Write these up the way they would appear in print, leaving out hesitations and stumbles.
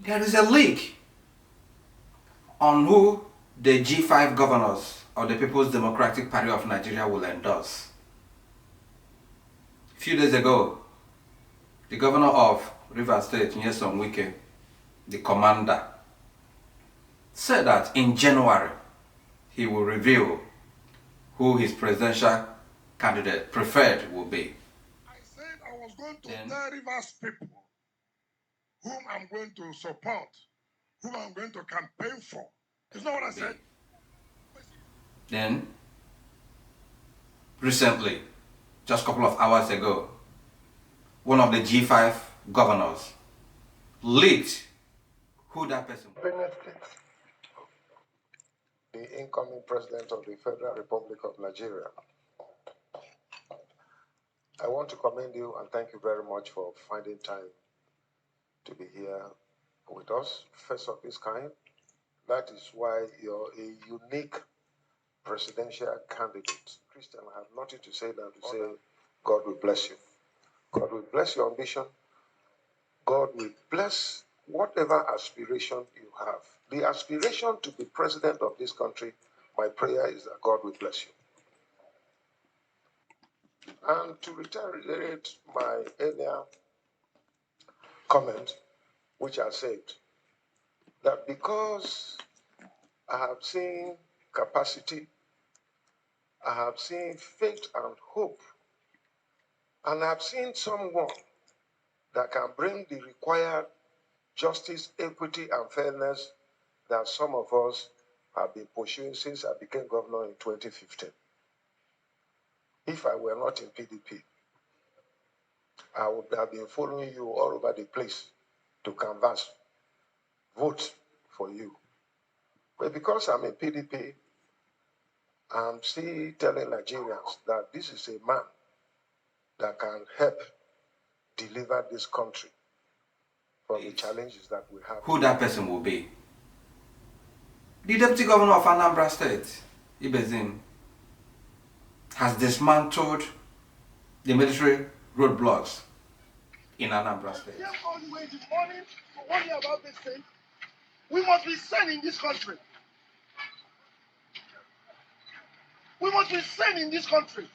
There is a leak on who the G5 governors of the People's Democratic Party of Nigeria will endorse. A few days ago, the governor of Rivers State, WIKE, the commander, said that in January he will reveal who his presidential candidate preferred will be. I said I was going to tell Rivers people whom I'm going to support, whom I'm going to campaign for. Is that what I said? Then, recently, just a couple of hours ago, one of the G5 governors leaked who that person was. BENUE State, the incoming president of the Federal Republic of Nigeria. I want to commend you and thank you very much for finding time to be here with us, first of its kind. That is why you're a unique presidential candidate. Christian, I have nothing to say than to say, God will bless you. God will bless your ambition. God will bless whatever aspiration you have. The aspiration to be president of this country, my prayer is that God will bless you. And to reiterate my earlier comment, which I said, that because I have seen capacity, I have seen faith and hope, and I have seen someone that can bring the required justice, equity, and fairness that some of us have been pursuing since I became governor in 2015. If I were not in PDP, I would have been following you all over the place to canvass, vote for you. But because I'm in PDP, I'm still telling Nigerians that this is a man that can help deliver this country from the challenges that we have. Who that person will be? The deputy governor of Anambra State, Ibezim, has dismantled the military roadblocks in Anambra State. Here all the way this morning to warn you about this thing. We must be sane in this country. We must be sane in this country.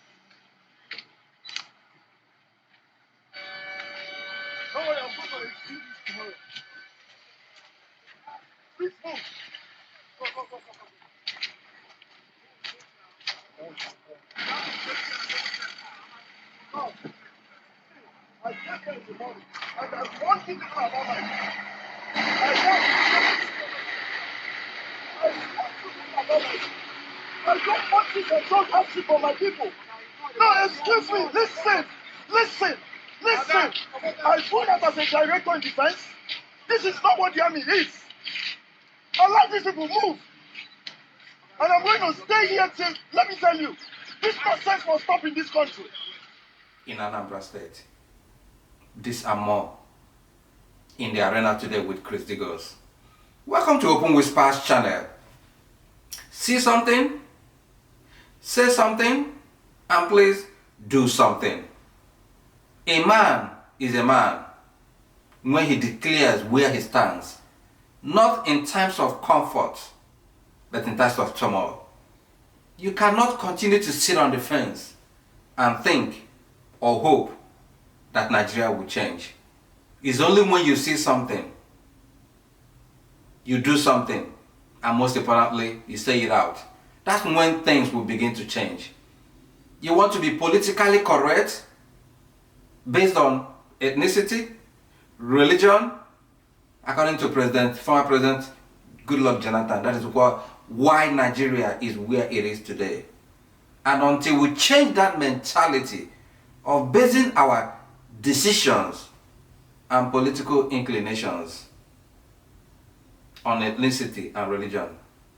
Don't worry, I'm going to explain this tomorrow. Please move. Go, go, go, go, go. No. I get there in the morning, and I want you to know about my life. I don't want this and don't hardship for my people. No, excuse me. Listen. I put that as a director in defense. This is not what the army is. I let these people move. And I'm going to stay here till, let me tell you, this nonsense must stop in this country. In Anambra State. This and more in the arena today with Chris Digos. Welcome to Open Whispers channel. See something, say something, and please do something. A man is a man when he declares where he stands, not in times of comfort, but in times of turmoil. You cannot continue to sit on the fence and think or hope that Nigeria will change. It's only when you see something, you do something, and most importantly, you say it out. That's when things will begin to change. You want to be politically correct based on ethnicity, religion, according to former President Goodluck Jonathan. That is why Nigeria is where it is today. And until we change that mentality of basing our decisions and political inclinations on ethnicity and religion,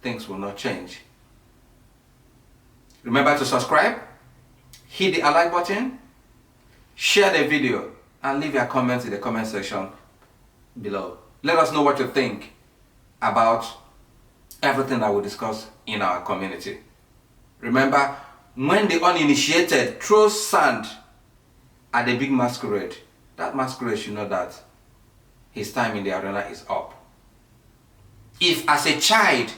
things will not change. Remember to subscribe, hit the like button, share the video, and leave your comments in the comment section below. Let us know what you think about everything that we discuss in our community. Remember, when the uninitiated throw sand at the big masquerade, that masquerade should know that his time in the arena is up. If as a child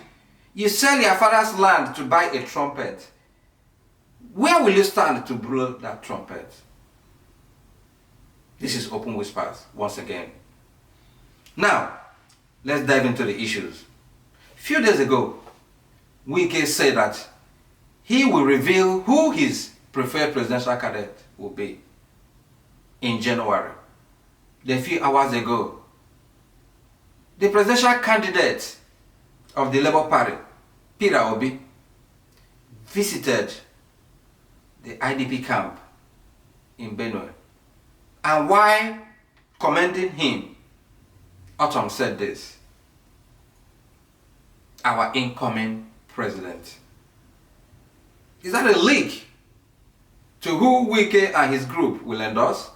you sell your father's land to buy a trumpet, where will you stand to blow that trumpet? This is Open Whispers once again. Now, let's dive into the issues. A few days ago, WIKE said that he will reveal who his preferred presidential candidate will be in January. A few hours ago, the presidential candidate of the Labour Party, Peter Obi, visited the IDP camp in BENUE. And while commending him, Autumn said this: our incoming president. Is that a leak to who WIKE and his group will endorse?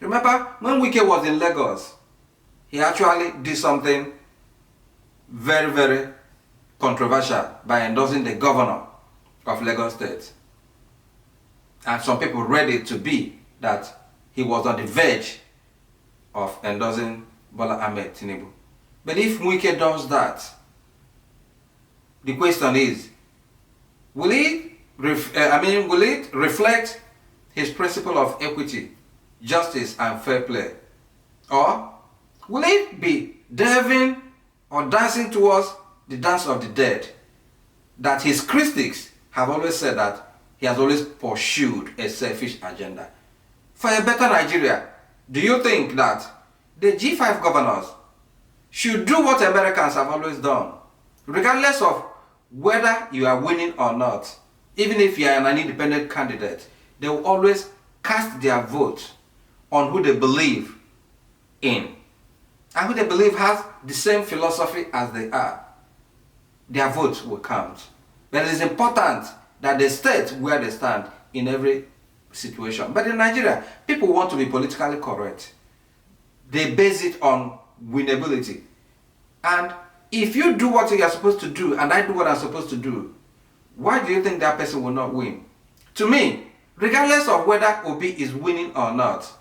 Remember, when WIKE was in Lagos, he actually did something very, very controversial by endorsing the governor of Lagos State. And some people read it to be that he was on the verge of endorsing Bola Ahmed Tinubu. But if WIKE does that, the question is, will it reflect his principle of equity, justice, and fair play? Or will it be delving or dancing towards the dance of the dead that his critics have always said that he has always pursued a selfish agenda? For a better Nigeria, do you think that the G5 governors should do what Americans have always done, regardless of whether you are winning or not? Even if you are an independent candidate, they will always cast their vote on who they believe in and who they believe has the same philosophy as they are. Their votes will count. But it is important that they state where they stand in every situation. But in Nigeria, people want to be politically correct. They base it on winnability. And if you do what you are supposed to do and I do what I'm supposed to do, why do you think that person will not win? To me, regardless of whether Obi is winning or not,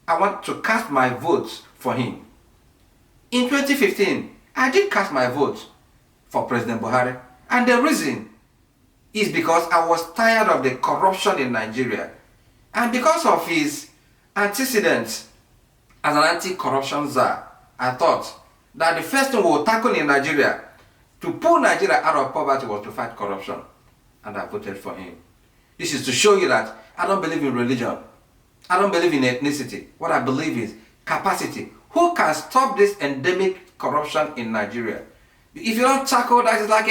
I want to cast my vote for him. In 2015, I did cast my vote for President Buhari, and the reason is because I was tired of the corruption in Nigeria, and because of his antecedents as an anti-corruption czar. I thought that the first thing we would tackle in Nigeria to pull Nigeria out of poverty was to fight corruption, and I voted for him. This is to show you that I don't believe in religion. I don't believe in ethnicity. What I believe is capacity. Who can stop this endemic corruption in Nigeria? If you don't tackle that, it's like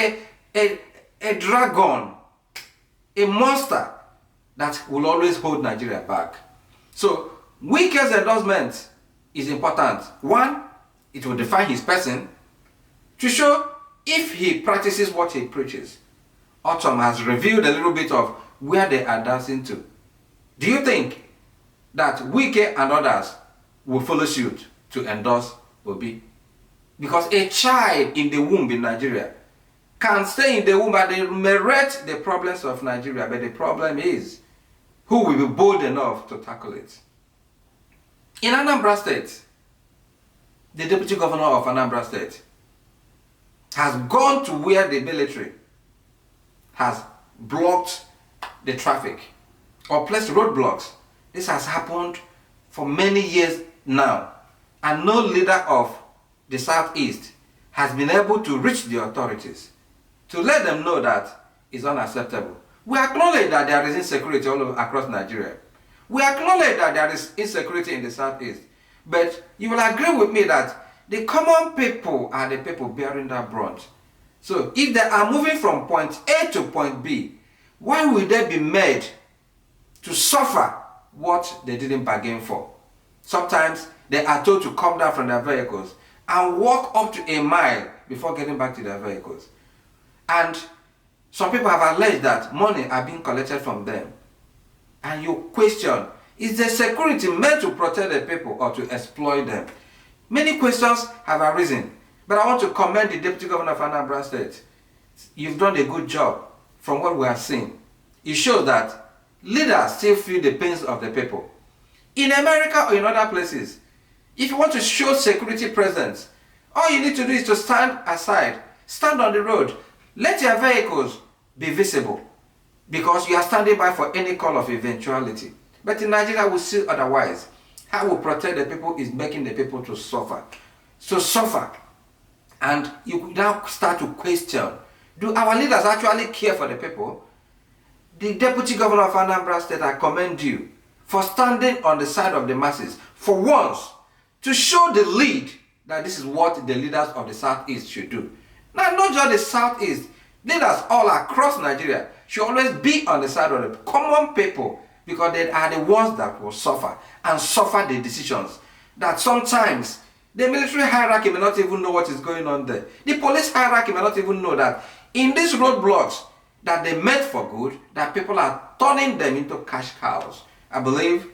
a dragon, a monster that will always hold Nigeria back. So, WIKE's endorsement is important. One, it will define his person to show if he practices what he preaches. Autumn has revealed a little bit of where they are dancing to. Do you think that WIKE and others will follow suit to endorse Obi? Because a child in the womb in Nigeria can stay in the womb and they narrate the problems of Nigeria, but the problem is who will be bold enough to tackle it. In Anambra State, the deputy governor of Anambra State has gone to where the military has blocked the traffic or placed roadblocks. This has happened for many years now, and no leader of the Southeast has been able to reach the authorities to let them know that it's unacceptable. We acknowledge that there is insecurity all over across Nigeria. We acknowledge that there is insecurity in the Southeast. But you will agree with me that the common people are the people bearing that brunt. So if they are moving from point A to point B, why will they be made to suffer what they didn't bargain for? Sometimes they are told to come down from their vehicles and walk up to a mile before getting back to their vehicles. And some people have alleged that money are being collected from them. And you question, is the security meant to protect the people or to exploit them? Many questions have arisen, but I want to commend the Deputy Governor of Anambra State. You've done a good job from what we have seen. It shows that leaders still feel the pains of the people. In America or in other places, If you want to show security presence, all you need to do is to stand aside, stand on the road, let your vehicles be visible, because you are standing by for any call of eventuality. But in Nigeria, we see otherwise. How we protect the people is making the people to suffer. So suffer. And you now start to question, do our leaders actually care for the people? The Deputy Governor of Anambra State, I commend you for standing on the side of the masses for once, to show the lead that this is what the leaders of the Southeast should do. Now, not just the Southeast, leaders all across Nigeria should always be on the side of the common people, because they are the ones that will suffer and suffer the decisions that sometimes the military hierarchy may not even know what is going on there. The police hierarchy may not even know that in these roadblocks that they meant for good, that people are turning them into cash cows. I believe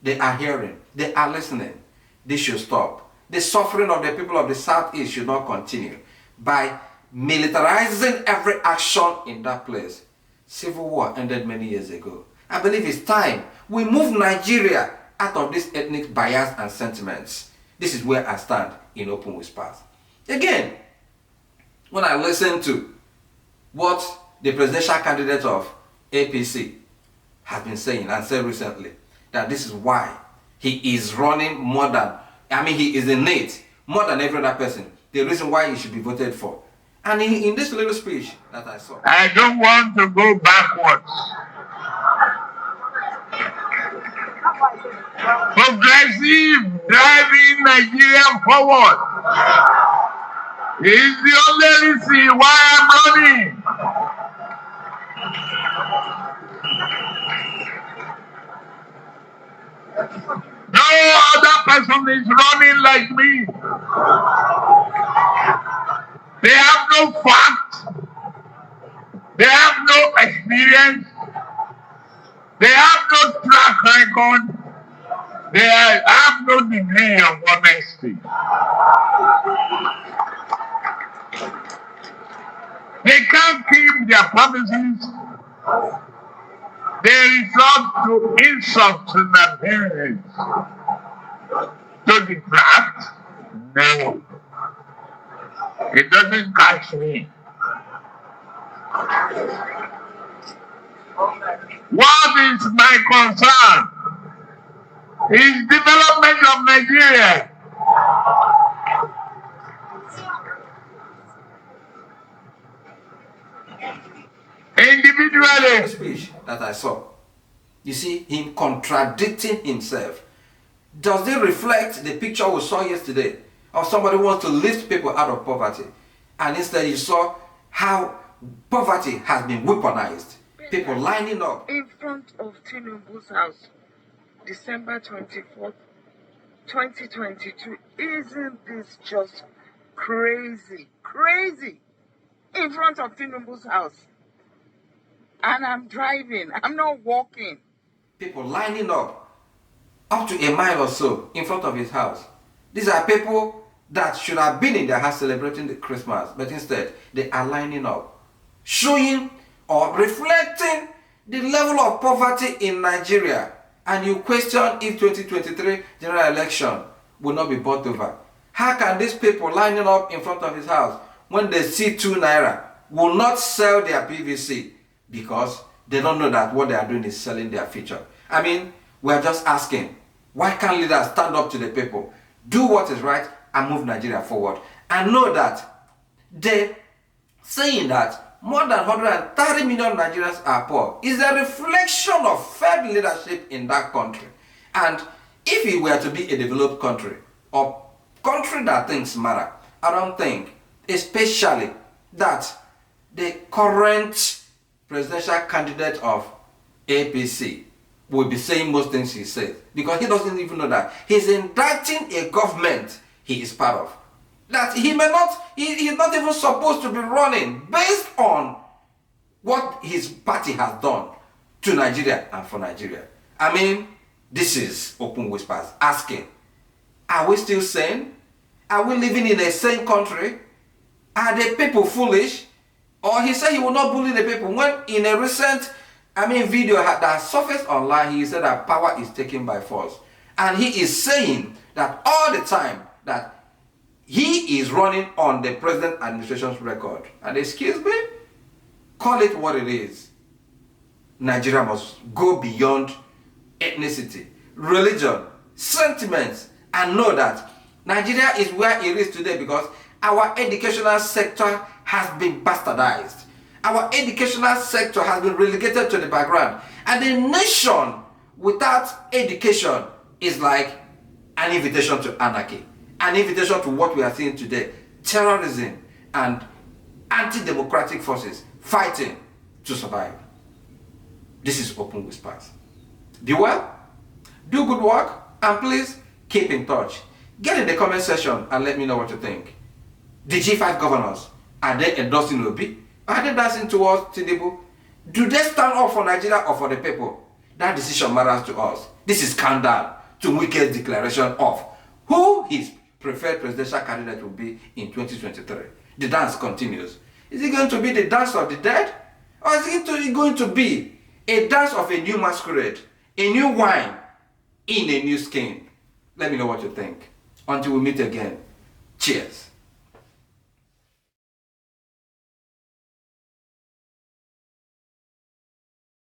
they are hearing, they are listening. They should stop. The suffering of the people of the Southeast should not continue by militarizing every action in that place. Civil war ended many years ago. I believe it's time we move Nigeria out of this ethnic bias and sentiments. This is where I stand in Open Whispers. Again, when I listen to what the presidential candidate of APC has been saying and said recently, that this is why he is running more than, he is innate more than every other person. The reason why he should be voted for. And in this little speech that I saw, I don't want to go backwards. Progressive driving Nigeria forward is the only reason why I'm running. No other person is running like me. They have no fact. They have no experience. They have no track record. They have no degree of honesty. They can't keep their promises. They resort to insults and appearance. To detract? No. It doesn't catch me. What is my concern? Is development of Nigeria. Individually. Speech that I saw, you see him contradicting himself. Does it reflect the picture we saw yesterday of somebody who wants to lift people out of poverty, and instead you saw how poverty has been weaponized? People lining up in front of Tinubu's house, December 24th, 2022. Isn't this just crazy? Crazy! In front of Tinubu's house. And I'm driving, I'm not walking. People lining up to a mile or so in front of his house. These are people that should have been in their house celebrating the Christmas, but instead they are lining up, showing or reflecting the level of poverty in Nigeria. And you question if 2023 general election will not be bought over. How can these people lining up in front of his house, when they see 2 naira, will not sell their PVC? Because they don't know that what they are doing is selling their future. We are just asking, why can't leaders stand up to the people, do what is right, and move Nigeria forward? And know that they saying that more than 130 million Nigerians are poor is a reflection of failed leadership in that country. And if it were to be a developed country, or country that things matter, I don't think, especially that the current presidential candidate of APC will be saying most things he says, because he doesn't even know that he's indicting a government he is part of, that he may not, he's not even supposed to be running based on what his party has done to Nigeria and for Nigeria. This is Open Whispers asking, are we still sane? Are we living in a sane country? Are the people foolish? Or he said he will not bully the people, when in a recent video that surfaced online, he said that power is taken by force. And he is saying that all the time that he is running on the present administration's record. And excuse me, call it what it is. Nigeria must go beyond ethnicity, religion, sentiments, and know that Nigeria is where it is today because our educational sector has been bastardized. Our educational sector has been relegated to the background. And a nation without education is like an invitation to anarchy, an invitation to what we are seeing today, terrorism and anti-democratic forces fighting to survive. This is Open Whispers. Be well, do good work, and please keep in touch. Get in the comment section and let me know what you think. The G5 governors, are they endorsing Obi? Are they dancing towards Tinubu? Do they stand up for Nigeria or for the people? That decision matters to us. This is countdown to WIKE's declaration of who his preferred presidential candidate will be in 2023. The dance continues. Is it going to be the dance of the dead? Or is it going to be a dance of a new masquerade, a new wine in a new skin? Let me know what you think. Until we meet again, cheers.